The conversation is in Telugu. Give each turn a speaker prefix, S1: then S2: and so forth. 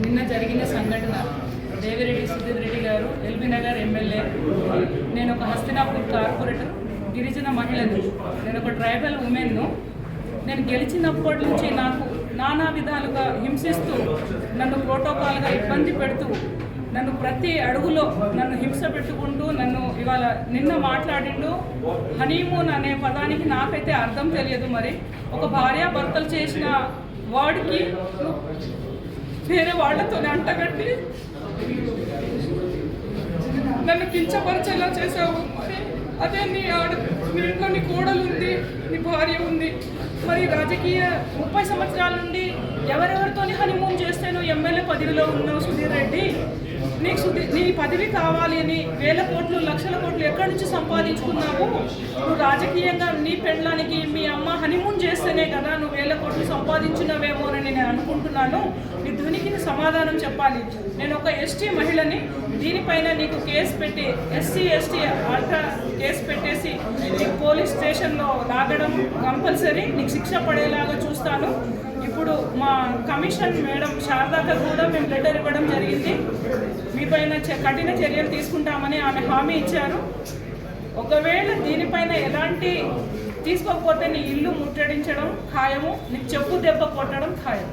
S1: నిన్న జరిగిన సంఘటన దేవిరెడ్డి సుధీర్ రెడ్డి గారు ఎల్బీ నగర్ ఎమ్మెల్యే, నేను ఒక హస్తినాపూర్ కార్పొరేటర్, గిరిజన మహిళను, నేను ఒక ట్రైబల్ ఉమెన్ను. నేను గెలిచినప్పటి నుంచి నాకు నానా విధాలుగా హింసిస్తూ, నన్ను ప్రోటోకాల్గా ఇబ్బంది పెడుతూ, నన్ను ప్రతి అడుగులో నన్ను హింస పెట్టుకుంటూ నన్ను ఇవాళ నిన్న మాట్లాడిండు. హనీమూన్ అనే పదానికి నాకైతే అర్థం తెలియదు. మరి ఒక భార్యాభర్తలు చేసిన వాడికి వేరే వాళ్ళతో అంటగట్టి నన్ను కించపరిచేలా చేసావు. మరి అదే నీ ఇంట్లో నీ కోడలు ఉంది, నీ భార్య ఉంది. మరి రాజకీయ 30 సంవత్సరాల నుండి ఎవరెవరితోని హనీమూన్ చేస్తేనో ఎమ్మెల్యే పదవిలో ఉన్నావు సుధీర్ రెడ్డి. నీ పదవి కావాలి అని వేల కోట్లు లక్షల కోట్లు ఎక్కడి నుంచి సంపాదించుకున్నావు? నువ్వు రాజకీయంగా నీ పెండ్లానికి మీ అమ్మ హనీమూన్ చేస్తేనే కదా నువ్వు వేల కోట్లు సంపాదించినవేమో అని నేను అనుకుంటున్నాను. నీ ధునికి సమాధానం చెప్పాలి. నేను ఒక ఎస్టీ మహిళని, దీనిపైన నీకు కేసు పెట్టి ఎస్సీ ఎస్టీ అల్ట్రా కేసు పెట్టేసి నీకు పోలీస్ స్టేషన్లో లాగడం కంపల్సరీ, నీకు శిక్ష పడేలాగా చూస్తాను. ఇప్పుడు మా కమిషన్ మేడం శారదాక కూడా మేము లెటర్ ఇవ్వడం జరిగింది. మీపైన కఠిన చర్యలు తీసుకుంటామని ఆమె హామీ ఇచ్చారు. ఒకవేళ దీనిపైన ఎలాంటి తీసుకోకపోతే నీ ఇల్లు ముట్టడించడం ఖాయము, నీకు చెప్పు దెబ్బ కొట్టడం ఖాయం.